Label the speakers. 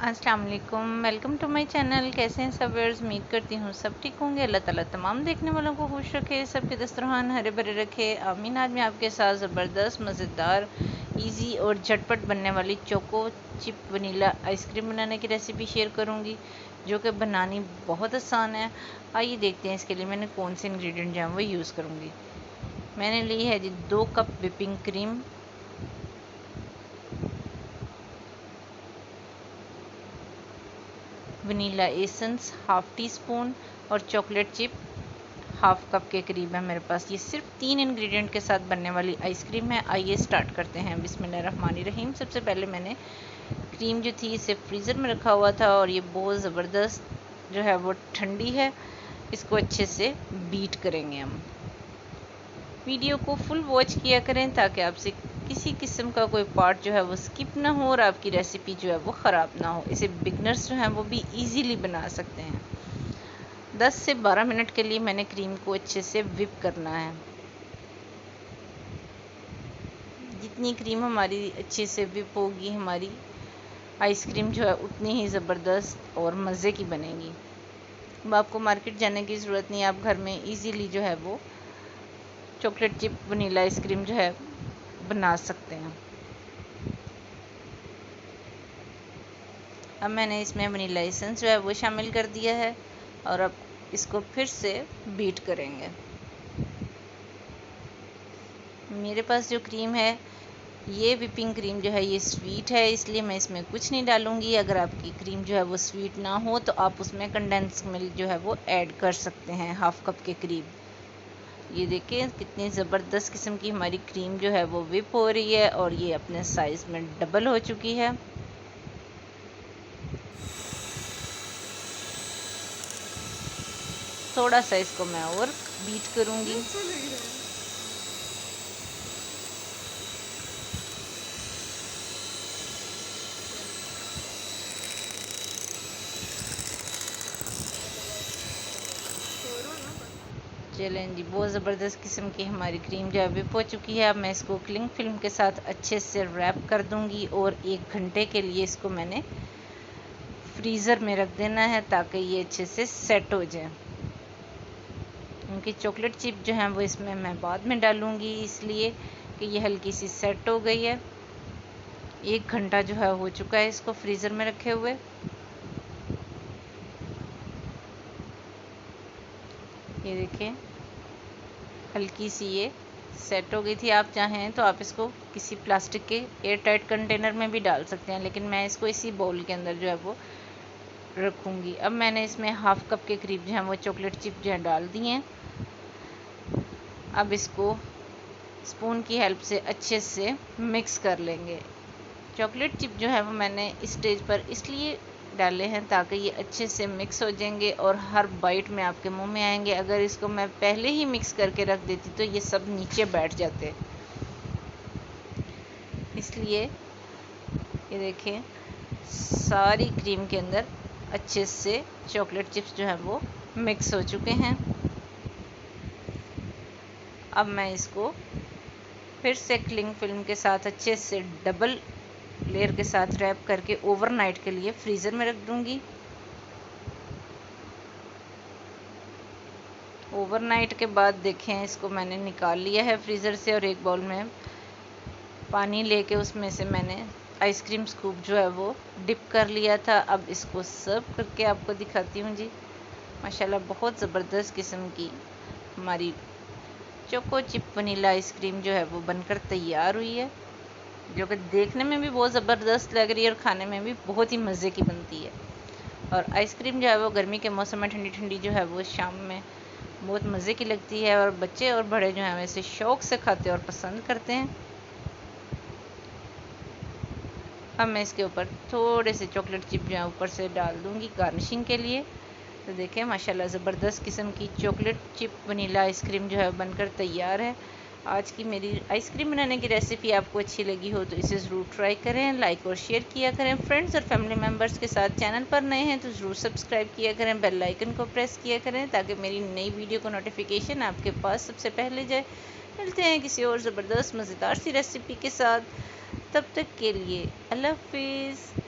Speaker 1: अस्सलाम वालेकुम, welcome to my channel. कैसे हैं सब व्यूअर्स? उम्मीद करती हूँ सब ठीक होंगे। अल्लाह ताला तमाम देखने वालों को खुश रखे, सबके दस्तरखान हरे भरे रखे, आमीन। आज मैं आपके साथ ज़बरदस्त मज़ेदार इजी और झटपट बनने वाली चोको चिप वनीला आइसक्रीम बनाने की रेसिपी शेयर करूँगी, जो कि बनानी बहुत आसान है। आइए देखते हैं इसके लिए मैंने कौन से इंग्रेडिएंट जो हैं वो यूज़ करूँगी। मैंने ली है जी 2 cup whipping cream, vanilla essence half tea spoon और चॉकलेट चिप हाफ कप के करीब है मेरे पास। ये सिर्फ 3 इंग्रेडिएंट के साथ बनने वाली आइसक्रीम है। आइए स्टार्ट करते हैं। बिस्मिल्लाहिर्रहमानिर्रहीम। सबसे पहले मैंने क्रीम जो थी इसे फ्रीज़र में रखा हुआ था और ये बहुत ज़बरदस्त जो है वो ठंडी है। इसको अच्छे से बीट करेंगे हम। वीडियो को फुल वॉच किया करें ताकि आपसे किसी किस्म का कोई पार्ट जो है वो स्किप ना हो और आपकी रेसिपी जो है वो ख़राब ना हो। इसे बिगनर्स जो हैं वो भी इजीली बना सकते हैं। 10 से 12 मिनट के लिए मैंने क्रीम को अच्छे से व्हिप करना है। जितनी क्रीम हमारी अच्छे से व्हिप होगी, हमारी आइसक्रीम जो है उतनी ही ज़बरदस्त और मज़े की बनेगी। अब आपको मार्केट जाने की ज़रूरत नहीं, आप घर में इजीली जो है वो चॉकलेट चिप वनीला आइसक्रीम जो है बना सकते हैं। अब मैंने इसमें वनीला एसेंस जो है वो शामिल कर दिया है और अब इसको फिर से बीट करेंगे। मेरे पास जो क्रीम है, ये व्हिपिंग क्रीम जो है ये स्वीट है, इसलिए मैं इसमें कुछ नहीं डालूंगी। अगर आपकी क्रीम जो है वो स्वीट ना हो तो आप उसमें कंडेंस मिल्क जो है वो ऐड कर सकते हैं, हाफ कप के करीब। ये देखिए कितनी ज़बरदस्त किस्म की हमारी क्रीम जो है वो व्हिप हो रही है और ये अपने साइज़ में डबल हो चुकी है। थोड़ा सा इसको मैं और बीट करूंगी। चलें जी, बहुत ज़बरदस्त किस्म की हमारी क्रीम जो है व्हिप हो चुकी है। अब मैं इसको क्लिंग फिल्म के साथ अच्छे से रैप कर दूंगी और 1 घंटे के लिए इसको मैंने फ्रीज़र में रख देना है ताकि ये अच्छे से सेट हो जाए। उनकी चॉकलेट चिप जो है वो इसमें मैं बाद में डालूंगी, इसलिए कि ये हल्की सी सेट हो गई है। 1 घंटा जो है हो चुका है इसको फ्रीज़र में रखे हुए। ये देखिए हल्की सी ये सेट हो गई थी। आप चाहें तो आप इसको किसी प्लास्टिक के एयर टाइट कंटेनर में भी डाल सकते हैं, लेकिन मैं इसको इसी बाउल के अंदर जो है वो रखूँगी। अब मैंने इसमें हाफ कप के करीब जो है वो चॉकलेट चिप जो है डाल दी हैं। अब इसको स्पून की हेल्प से अच्छे से मिक्स कर लेंगे। चॉकलेट चिप जो है वो मैंने इस स्टेज पर इसलिए डाले हैं ताकि ये अच्छे से मिक्स हो जाएंगे और हर बाइट में आपके मुंह में आएंगे। अगर इसको मैं पहले ही मिक्स करके रख देती तो ये सब नीचे बैठ जाते, इसलिए ये देखें सारी क्रीम के अंदर अच्छे से चॉकलेट चिप्स जो है वो मिक्स हो चुके हैं। अब मैं इसको फिर से क्लिंग फिल्म के साथ अच्छे से डबल लेयर के साथ रैप करके ओवरनाइट के लिए फ्रीज़र में रख दूंगी। ओवरनाइट के बाद देखें इसको मैंने निकाल लिया है फ्रीज़र से और एक बाउल में पानी लेके उसमें से मैंने आइसक्रीम स्कूप जो है वो डिप कर लिया था। अब इसको सर्व करके आपको दिखाती हूँ जी। माशाल्लाह बहुत ज़बरदस्त किस्म की हमारी चोको चिप वनीला आइसक्रीम जो है वो बनकर तैयार हुई है, जो कि देखने में भी बहुत ज़बरदस्त लग रही है और खाने में भी बहुत ही मज़े की बनती है। और आइसक्रीम जो है वो गर्मी के मौसम में ठंडी ठंडी जो है वो शाम में बहुत मज़े की लगती है और बच्चे और बड़े जो हैं वैसे शौक़ से खाते और पसंद करते हैं। अब मैं इसके ऊपर थोड़े से चॉकलेट चिप जो है ऊपर से डाल दूँगी गार्निशिंग के लिए। तो देखें माशाल्लाह ज़बरदस्त किस्म की चॉकलेट चिप वनीला आइसक्रीम जो है बनकर तैयार है। आज की मेरी आइसक्रीम बनाने की रेसिपी आपको अच्छी लगी हो तो इसे ज़रूर ट्राई करें, लाइक और शेयर किया करें फ्रेंड्स और फैमिली मेम्बर्स के साथ। चैनल पर नए हैं तो ज़रूर सब्सक्राइब किया करें, बेल आइकन को प्रेस किया करें ताकि मेरी नई वीडियो को नोटिफिकेशन आपके पास सबसे पहले जाए। मिलते हैं किसी और ज़बरदस्त मज़ेदार सी रेसिपी के साथ, तब तक के लिए अल्लाह हाफिज़।